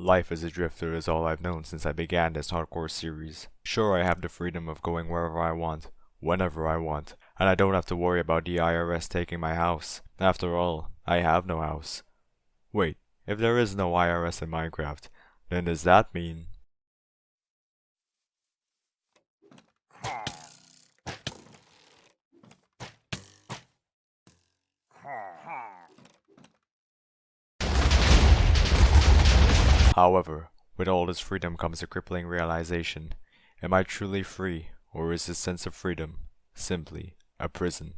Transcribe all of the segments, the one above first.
Life as a drifter is all I've known since I began this hardcore series. Sure, I have the freedom of going wherever I want, whenever I want, and I don't have to worry about the IRS taking my house. After all, I have no house. Wait, if there is no IRS in Minecraft, then does that mean... However, with all this freedom comes a crippling realization. Am I truly free, or is this sense of freedom simply a prison?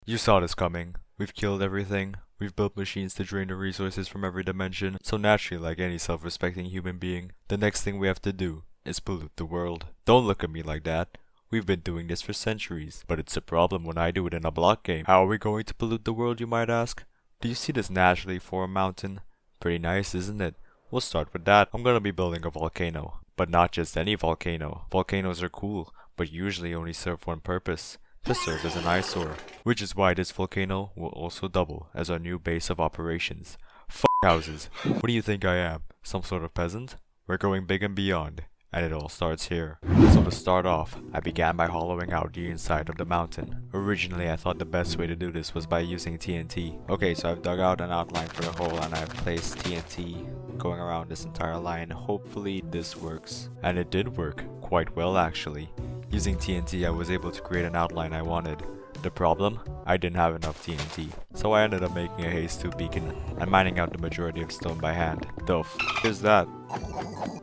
You saw this coming. We've killed everything. We've built machines to drain the resources from every dimension. So naturally, like any self-respecting human being, the next thing we have to do is pollute the world. Don't look at me like that. We've been doing this for centuries, but it's a problem when I do it in a block game. How are we going to pollute the world, you might ask? Do you see this naturally formed mountain? Pretty nice, isn't it? We'll start with that. I'm gonna be building a volcano. But not just any volcano. Volcanoes are cool, but usually only serve one purpose. To serve as an eyesore. Which is why this volcano will also double as our new base of operations. F houses. What do you think I am? Some sort of peasant? We're going big and beyond. And it all starts here. So to start off, I began by hollowing out the inside of the mountain. Originally I thought the best way to do this was by using TNT. Okay, so I've dug out an outline for the hole and I've placed TNT going around this entire line. Hopefully this works. And it did work, quite well actually. Using TNT I was able to create an outline I wanted. The problem? I didn't have enough TNT. So I ended up making a haze 2 beacon and mining out the majority of stone by hand. The f is that?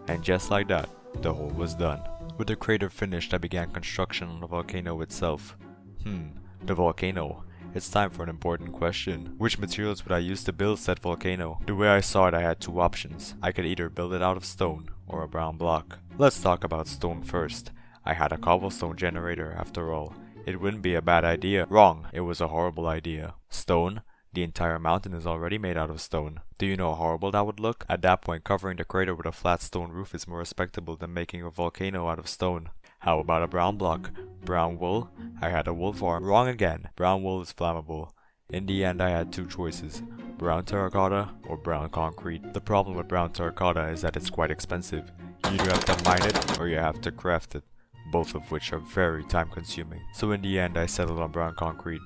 And just like that, the hole was done. With the crater finished, I began construction on the volcano itself. The volcano. It's time for an important question. Which materials would I use to build said volcano? The way I saw it, I had two options. I could either build it out of stone or a brown block. Let's talk about stone first. I had a cobblestone generator after all. It wouldn't be a bad idea. Wrong, it was a horrible idea. Stone? The entire mountain is already made out of stone. Do you know how horrible that would look? At that point, covering the crater with a flat stone roof is more respectable than making a volcano out of stone. How about a brown block? Brown wool? I had a wool farm. Wrong again. Brown wool is flammable. In the end, I had two choices. Brown terracotta or brown concrete. The problem with brown terracotta is that it's quite expensive. You either have to mine it or you have to craft it. Both of which are very time consuming. So in the end, I settled on brown concrete.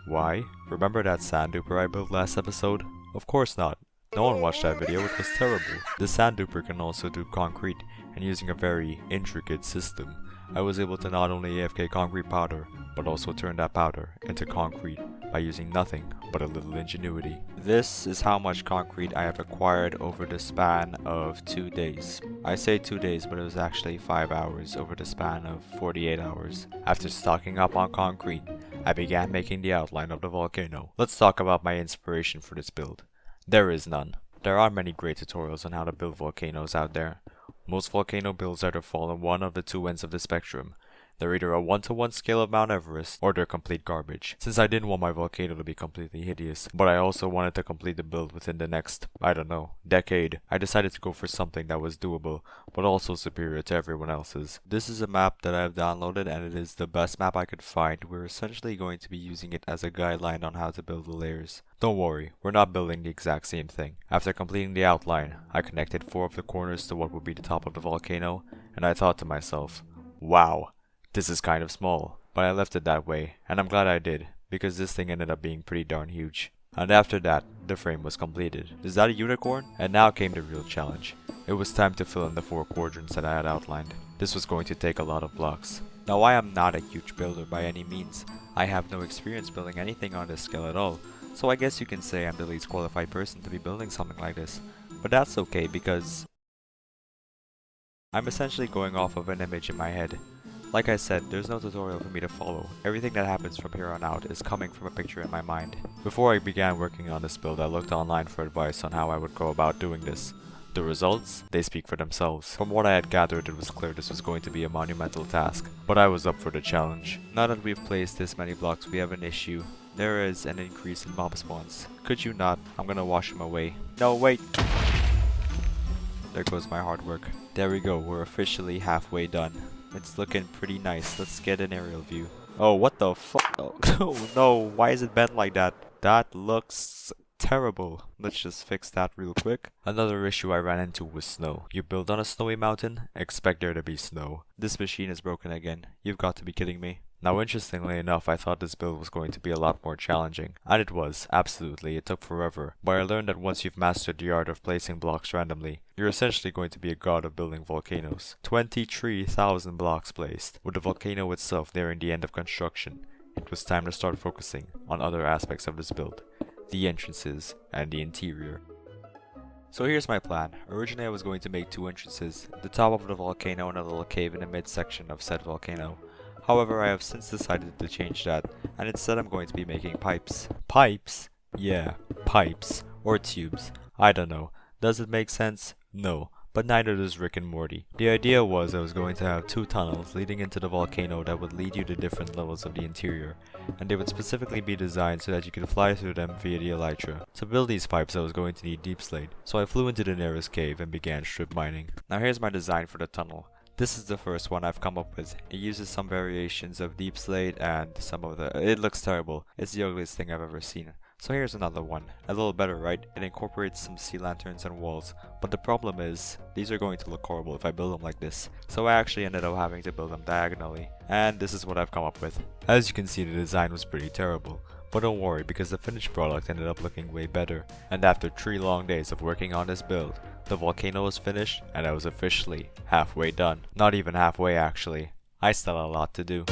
Why? Remember that sand duper I built last episode? Of course not. No one watched that video, it was terrible. The sand duper can also do concrete, and using a very intricate system, I was able to not only AFK concrete powder, but also turn that powder into concrete by using nothing but a little ingenuity. This is how much concrete I have acquired over the span of 2 days. I say 2 days, but it was actually 5 hours over the span of 48 hours. After stocking up on concrete, I began making the outline of the volcano. Let's talk about my inspiration for this build. There is none. There are many great tutorials on how to build volcanoes out there. Most volcano builds either fall on one of the two ends of the spectrum. They're either a 1-to-1 scale of Mount Everest, or they're complete garbage. Since I didn't want my volcano to be completely hideous, but I also wanted to complete the build within the next, I don't know, decade, I decided to go for something that was doable, but also superior to everyone else's. This is a map that I have downloaded and it is the best map I could find. We're essentially going to be using it as a guideline on how to build the layers. Don't worry, we're not building the exact same thing. After completing the outline, I connected 4 of the corners to what would be the top of the volcano, and I thought to myself, wow. This is kind of small, but I left it that way, and I'm glad I did, because this thing ended up being pretty darn huge. And after that, the frame was completed. Is that a unicorn? And now came the real challenge. It was time to fill in the 4 quadrants that I had outlined. This was going to take a lot of blocks. Now I am not a huge builder by any means. I have no experience building anything on this scale at all, so I guess you can say I'm the least qualified person to be building something like this. But that's okay because I'm essentially going off of an image in my head. Like I said, there's no tutorial for me to follow. Everything that happens from here on out is coming from a picture in my mind. Before I began working on this build, I looked online for advice on how I would go about doing this. The results? They speak for themselves. From what I had gathered, it was clear this was going to be a monumental task, but I was up for the challenge. Now that we've placed this many blocks, we have an issue. There is an increase in mob spawns. Could you not? I'm gonna wash them away. No, wait! There goes my hard work. There we go, we're officially halfway done. It's looking pretty nice. Let's get an aerial view. Oh, what the fuck? Oh, no, why is it bent like that? That looks terrible. Let's just fix that real quick. Another issue I ran into was snow. You build on a snowy mountain, expect there to be snow. This machine is broken again. You've got to be kidding me. Now, interestingly enough, I thought this build was going to be a lot more challenging. And it was, absolutely, it took forever. But I learned that once you've mastered the art of placing blocks randomly, you're essentially going to be a god of building volcanoes. 23,000 blocks placed, with the volcano itself nearing the end of construction. It was time to start focusing on other aspects of this build, the entrances and the interior. So here's my plan. Originally I was going to make 2 entrances, the top of the volcano and a little cave in the midsection of said volcano. However, I have since decided to change that, and instead I'm going to be making pipes. Pipes? Yeah, pipes. Or tubes. I don't know. Does it make sense? No. But neither does Rick and Morty. The idea was I was going to have 2 tunnels leading into the volcano that would lead you to different levels of the interior, and they would specifically be designed so that you could fly through them via the elytra. To build these pipes I was going to need deep slate, so I flew into the nearest cave and began strip mining. Now here's my design for the tunnel. This is the first one I've come up with. It uses some variations of deep slate and some of the... It looks terrible. It's the ugliest thing I've ever seen. So here's another one. A little better, right? It incorporates some sea lanterns and walls. But the problem is, these are going to look horrible if I build them like this. So I actually ended up having to build them diagonally. And this is what I've come up with. As you can see, the design was pretty terrible. But don't worry, because the finished product ended up looking way better. And after 3 long days of working on this build, the volcano was finished and I was officially halfway done. Not even halfway actually. I still had a lot to do.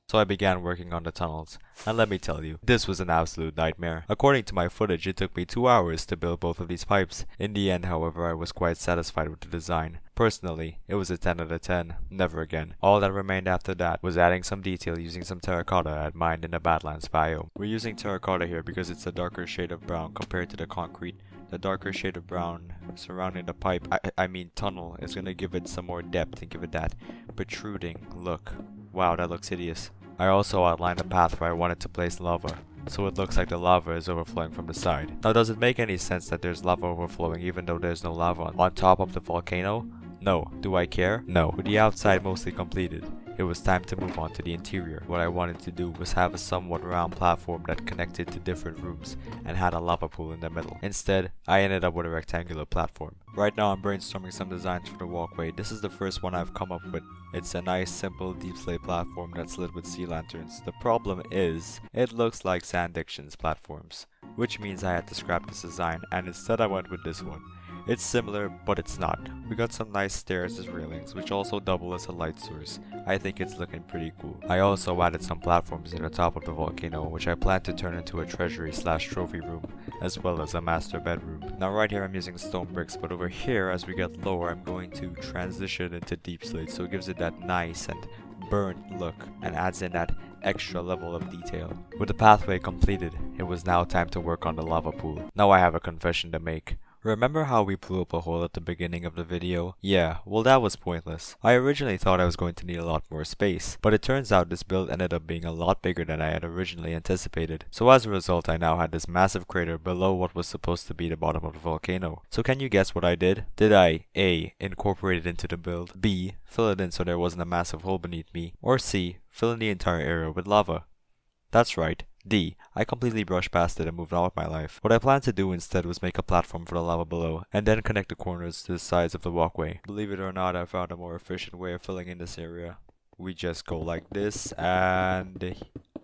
So I began working on the tunnels, and let me tell you, this was an absolute nightmare. According to my footage, it took me 2 hours to build both of these pipes. In the end, however, I was quite satisfied with the design. Personally, it was a 10 out of 10, never again. All that remained after that was adding some detail using some terracotta I had mined in the Badlands biome. We're using terracotta here because it's a darker shade of brown compared to the concrete. The darker shade of brown surrounding the pipe, I mean tunnel, is going to give it some more depth and give it that protruding look. Wow, that looks hideous. I also outlined a path where I wanted to place lava, so it looks like the lava is overflowing from the side. Now, does it make any sense that there's lava overflowing even though there's no lava on top of the volcano? No. Do I care? No. With the outside mostly completed, it was time to move on to the interior. What I wanted to do was have a somewhat round platform that connected to different rooms and had a lava pool in the middle. Instead, I ended up with a rectangular platform. Right now I'm brainstorming some designs for the walkway. This is the first one I've come up with. It's a nice simple deep slate platform that's lit with sea lanterns. The problem is, it looks like Sand Diction's platforms, which means I had to scrap this design, and instead I went with this one. It's similar, but it's not. We got some nice stairs as railings, which also double as a light source. I think it's looking pretty cool. I also added some platforms near the top of the volcano, which I plan to turn into a treasury/trophy room, as well as a master bedroom. Now right here I'm using stone bricks, but over here as we get lower I'm going to transition into deep slate, so it gives it that nice and burnt look and adds in that extra level of detail. With the pathway completed, it was now time to work on the lava pool. Now I have a confession to make. Remember how we blew up a hole at the beginning of the video? Yeah, well that was pointless. I originally thought I was going to need a lot more space, but it turns out this build ended up being a lot bigger than I had originally anticipated. So as a result, I now had this massive crater below what was supposed to be the bottom of the volcano. So can you guess what I did? Did I A. incorporate it into the build, B. fill it in so there wasn't a massive hole beneath me, or C. fill in the entire area with lava? That's right. D. I completely brushed past it and moved on with my life. What I planned to do instead was make a platform for the lava below, and then connect the corners to the sides of the walkway. Believe it or not, I found a more efficient way of filling in this area. We just go like this, and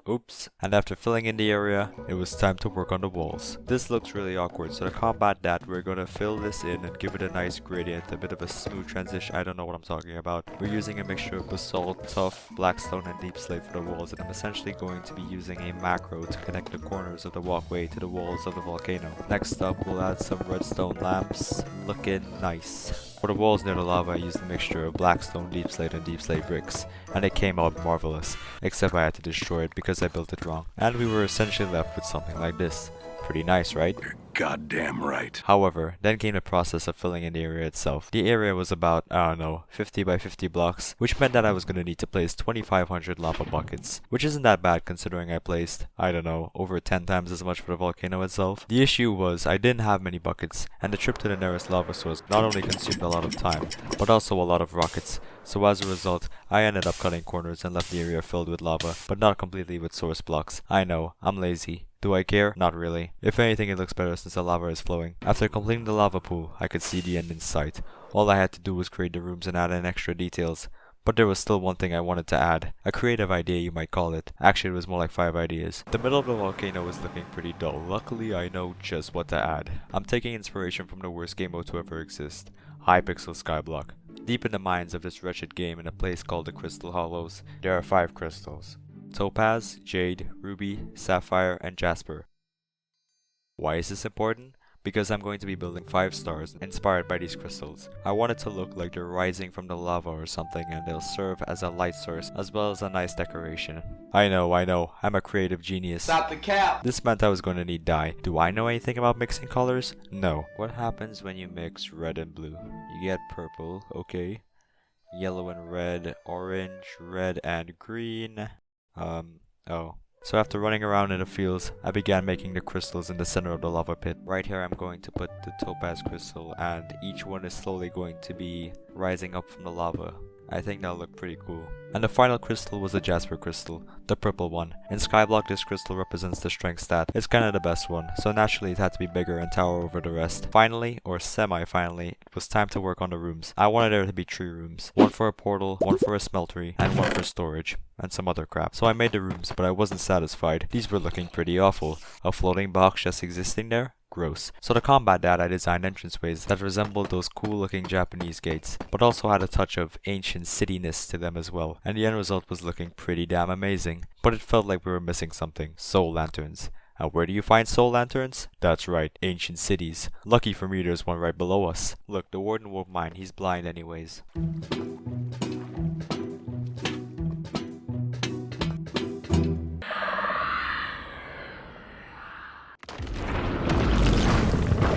Oops. And after filling in the area, it was time to work on the walls. This looks really awkward, so to combat that, we're gonna fill this in and give it a nice gradient, a bit of a smooth transition. I don't know what I'm talking about. We're using a mixture of basalt, tuff, blackstone, and deep slate for the walls, and I'm essentially going to be using a macro to connect the corners of the walkway to the walls of the volcano. Next up, we'll add some redstone lamps, looking nice. For the walls near the lava, I used a mixture of blackstone, deep slate, and deep slate bricks, and it came out marvelous, except I had to destroy it because I built it wrong. And we were essentially left with something like this. Pretty nice, right? You're goddamn right. However, then came the process of filling in the area itself. The area was about, I don't know, 50 by 50 blocks, which meant that I was going to need to place 2,500 lava buckets, which isn't that bad considering I placed, I don't know, over 10 times as much for the volcano itself. The issue was I didn't have many buckets, and the trip to the nearest lava source not only consumed a lot of time, but also a lot of rockets. So as a result, I ended up cutting corners and left the area filled with lava, but not completely with source blocks. I know, I'm lazy. Do I care? Not really. If anything, it looks better since the lava is flowing. After completing the lava pool, I could see the end in sight. All I had to do was create the rooms and add in extra details. But there was still one thing I wanted to add. A creative idea, you might call it. Actually, it was more like 5 ideas. The middle of the volcano was looking pretty dull. Luckily, I know just what to add. I'm taking inspiration from the worst game mode to ever exist. Hypixel Skyblock. Deep in the mines of this wretched game in a place called the Crystal Hollows, there are 5 crystals. Topaz, Jade, Ruby, Sapphire, and Jasper. Why is this important? Because I'm going to be building 5 stars inspired by these crystals. I want it to look like they're rising from the lava or something, and they'll serve as a light source as well as a nice decoration. I know, I'm a creative genius. Stop the cap! This meant I was going to need dye. Do I know anything about mixing colors? No. What happens when you mix red and blue? You get purple, okay. Yellow and red, orange, red and green. Oh. So after running around in the fields, I began making the crystals in the center of the lava pit. Right here I'm going to put the topaz crystal, and each one is slowly going to be rising up from the lava. I think that'll look pretty cool. And the final crystal was the Jasper crystal, the purple one. In Skyblock, this crystal represents the strength stat. It's kinda the best one, so naturally it had to be bigger and tower over the rest. Finally, or semi-finally, it was time to work on the rooms. I wanted there to be 3 rooms. One for a portal, one for a smeltery, and one for storage, and some other crap. So I made the rooms, but I wasn't satisfied. These were looking pretty awful. A floating box just existing there? Gross. So to combat that, I designed entranceways that resembled those cool looking Japanese gates, but also had a touch of ancient cityness to them as well, and the end result was looking pretty damn amazing. But it felt like we were missing something. Soul lanterns. And where do you find soul lanterns? That's right, ancient cities. Lucky for me there's one right below us. Look, the warden won't mind, he's blind anyways.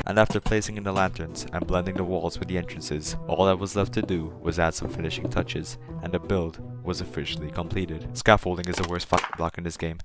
And after placing in the lanterns and blending the walls with the entrances, all that was left to do was add some finishing touches, and the build was officially completed. Scaffolding is the worst fucking block in this game.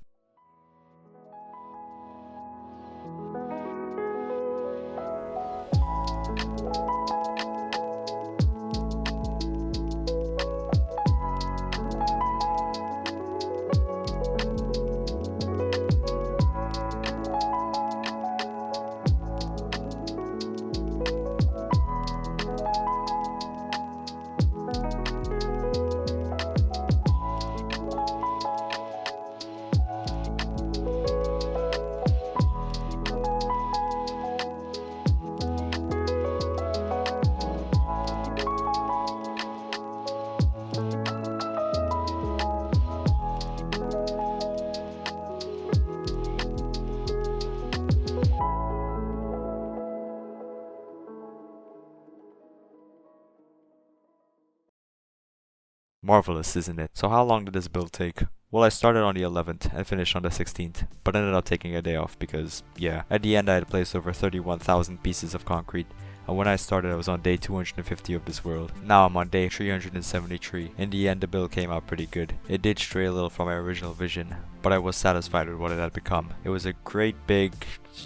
Marvelous, isn't it? So how long did this build take? Well, I started on the 11th and finished on the 16th, but ended up taking a day off because, yeah, at the end I had placed over 31,000 pieces of concrete, and when I started I was on day 250 of this world. Now I'm on day 373. In the end the build came out pretty good. It did stray a little from my original vision, but I was satisfied with what it had become. It was a great big,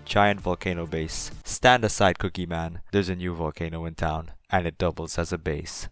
giant volcano base. Stand aside, Cookie Man. There's a new volcano in town, and it doubles as a base.